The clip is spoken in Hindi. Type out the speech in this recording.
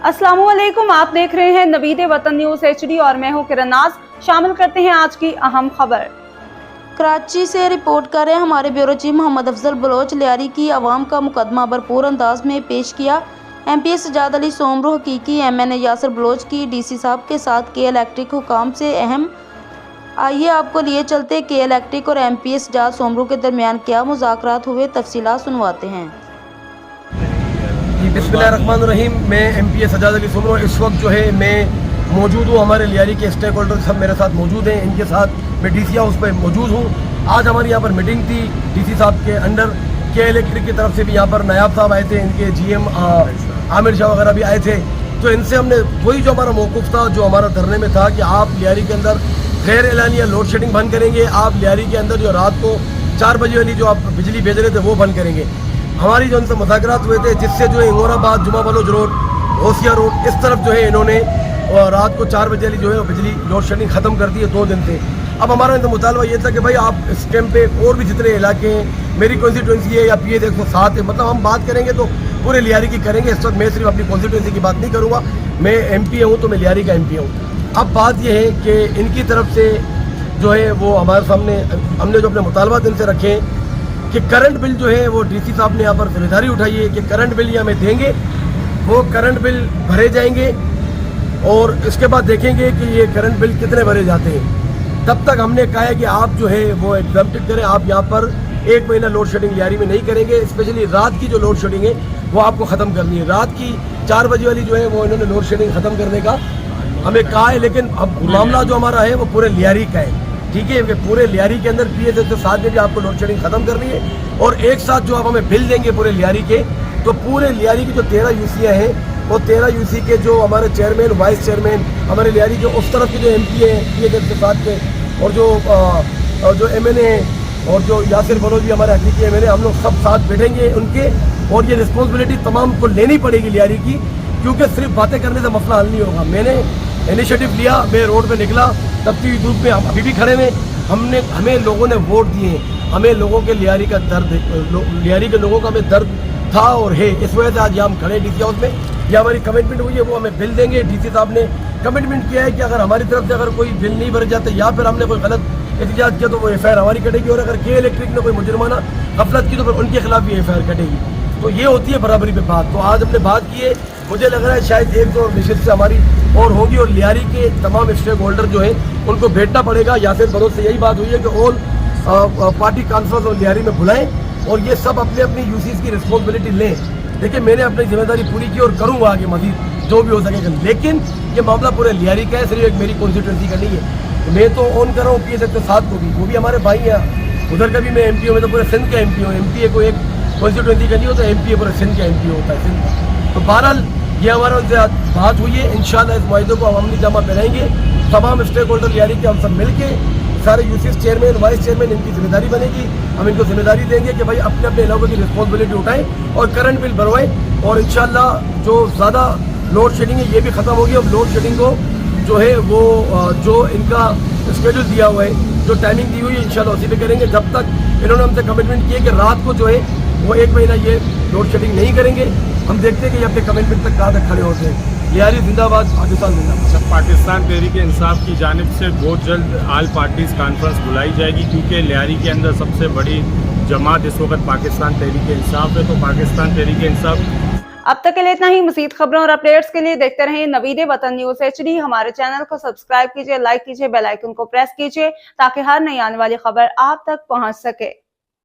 अस्सलामुअलैकुम, आप देख रहे हैं नवीदे वतन न्यूज HD और मैं हूं किरण नाज। शामिल करते हैं आज की अहम खबर। कराची से रिपोर्ट कर रहे हैं हमारे ब्यूरो चीफ मोहम्मद अफजल बलोच। लियारी की आवाम का मुकदमा भरपूर अंदाज में पेश किया। MP सजाद अली सोमरू हकीकी MNA यासर बलोच की DC साहब के साथ के इलेक्ट्रिक हुकाम से अहम। आइए आपको लिए चलते के इलेक्ट्रिक और MP सजाद सोमरू के दरमियान क्या मुज़ाकरात हुए, तफसीलात सुनवाते हैं। बिस्मिल्लाहिर्रहमानिर्रहीम। मैं MP सजाद अली सोमरू इस वक्त जो है मैं मौजूद हूँ। हमारे लियारी के स्टेक होल्डर सब मेरे साथ मौजूद हैं। इनके साथ मैं DC हाउस पर मौजूद हूँ। आज हमारी यहाँ पर मीटिंग थी DC साहब के अंडर। के इलेक्ट्रिक की तरफ से भी यहाँ पर नायाब साहब आए थे, इनके GM आमिर शाह वगैरह भी आए थे। तो इनसे हमने वही जो हमारा मौक़िफ़ था, जो हमारा धरने में था कि आप लियारी के अंदर गैर एलानिया लोड शेडिंग बंद करेंगे, आप लियारी के अंदर जो रात को 4 बजे वाली जो आप बिजली भेज रहे थे वो बंद करेंगे। हमारी जो उनसे मुज़ाकरात हुए थे, जिससे जो है इंगोराबाद, जुमा बलोच रोड, होशिया रोड, इस तरफ जो है इन्होंने रात को 4 बजे वाली जो है बिजली लोड शेडिंग ख़त्म कर दी है 2 दिन से। अब हमारा इनसे मुतालबा ये था कि भाई आप इस टाइम पे और भी जितने इलाके हैं, मेरी कॉन्स्टिट्यूंसी है या PA 107 है, मतलब हम बात करेंगे तो पूरे लियारी की करेंगे। इस वक्त मैं सिर्फ अपनी कॉन्स्टिट्यूंसी की बात नहीं करूँगा, मैं MP हूँ तो मैं लियारी का MP हूँ। अब बात यह है कि इनकी तरफ से जो है वो हमारे सामने हमने जो अपने मुतालबात इनसे रखे हैं कि करंट बिल जो है वो DC साहब ने यहाँ पर जिम्मेदारी उठाई है कि करंट बिल ये हमें देंगे, वो करंट बिल भरे जाएंगे और इसके बाद देखेंगे कि ये करंट बिल कितने भरे जाते हैं। तब तक हमने कहा है कि आप जो है वो एग्जम्प्टेड करें, आप यहाँ पर 1 महीना लोड शेडिंग लियारी में नहीं करेंगे। स्पेशली रात की जो लोड शेडिंग है वो आपको ख़त्म करनी है। रात की 4 बजे वाली जो है वो इन्होंने लोड शेडिंग ख़त्म करने का हमें कहा है, लेकिन अब मामला जो हमारा है वो पूरे लियारी का है। ठीक है, पूरे लियारी के अंदर PA 107 में भी आपको लोड शेडिंग खत्म करनी है और एक साथ जो आप हमें बिल देंगे पूरे लियारी के, तो पूरे लियारी की जो 13 UC हैं वो 13 UC के जो हमारे चेयरमैन, वाइस चेयरमैन, हमारे लियारी जो उस तरफ के जो MP हैं PA 107 के, और जो MNA और जो यासिर बलोच भी हमारे हकीकी MNA, हम लोग सब साथ बैठेंगे उनके। और ये रिस्पॉन्सिबिलिटी तमाम को लेनी पड़ेगी लियारी की, क्योंकि सिर्फ बातें करने से मसला हल नहीं होगा। मैंने इनिशिएटिव लिया, मैं रोड पे निकला, तपती धूप में हम अभी भी खड़े हैं। हमें लोगों ने वोट दिए, हमें लोगों के लियारी का दर्द, लियारी के लोगों का हमें दर्द था और है। इस वजह से आज हम खड़े DC हाउस में। ये हमारी कमिटमेंट हुई है, वो हमें बिल देंगे। DC साहब ने कमिटमेंट किया है कि अगर हमारी तरफ से अगर कोई बिल नहीं भरे जाते या फिर हमने कोई गलत एहतजाज किया तो वो FIR हमारी कटेगी, और अगर के इलेक्ट्रिक ने कोई मुजरमाना गफलत की तो फिर उनके खिलाफ भी FIR कटेगी। तो ये होती है बराबरी पे बात। तो आज हमने बात की है, मुझे लग रहा है शायद 1-2 निश्चित से हमारी और होगी, और लियारी के तमाम स्टेक होल्डर जो है उनको भेजना पड़ेगा। यासिर बलोच से यही बात हुई है कि ऑल पार्टी कॉन्फ्रेंस और लियारी में बुलाएं और ये सब अपने अपनी UCs की रिस्पॉन्सिबिलिटी लें। देखिए, मैंने अपनी जिम्मेदारी पूरी की और करूँगा आगे मजीद जो भी हो सकेगा, लेकिन ये मामला पूरे लियारी का है, सिर्फ एक मेरी कॉन्स्टिट्यूंसी का नहीं है। मैं तो ऑन कर रहा हूँ PA 107 को भी, वो भी हमारे भाई हैं। उधर का भी मैं MP हूँ, मैं तो पूरे सिंध का MP हूँ। MP को एक कॉन्स्टिट्यूंसी का नहीं होता, MP पूरे सिंध का MP होता है, सिंध का। तो बहरहाल ये हमारा उनसे बात हुई है। इंशाल्लाह इस मुआहदे को हम अमली जामा पहनाएंगे। तमाम स्टेक होल्डर लियारी के हम सब मिल के सारे UCs चेयरमैन, वाइस चेयरमैन, इनकी जिम्मेदारी बनेगी। हम इनको जिम्मेदारी देंगे कि भाई अपने अपने इलाकों की रिस्पॉन्सिबिलिटी उठाएं और करंट बिल भरवाएं। और इंशाल्लाह जो ज़्यादा लोड शेडिंग है ये भी ख़त्म होगी। अब लोड शेडिंग को जो है वो जो इनका स्केड्यूल दिया हुआ है, जो टाइमिंग दी हुई है, इंशाल्लाह उसी पे करेंगे। जब तक इन्होंने हमसे कमिटमेंट किया कि रात को जो है वो 1 महीना ये लोड शेडिंग नहीं करेंगे। हम देखते हैं कि ये अपने कमिटमेंट तक कहाँ तक खड़े होते हैं। लियारी जिंदाबाद, पाकिस्तान जिंदाबाद। पाकिस्तान तहरीक इंसाफ की जानिब से बहुत जल्द ऑल पार्टीज़ कॉन्फ्रेंस बुलाई जाएगी, क्योंकि लियारी के अंदर सबसे बड़ी जमात इस वक्त पाकिस्तान तहरीक इंसाफ है। तो पाकिस्तान तहरीक इंसाफ। अब तक के लिए इतना ही। मज़ीद खबरों और अपडेट्स के लिए देखते रहें नवीदे वतन न्यूज HD। हमारे चैनल को सब्सक्राइब कीजिए, लाइक कीजिए, बेल आइकन को प्रेस कीजिए ताकि हर नई आने वाली खबर आप तक पहुंच सके।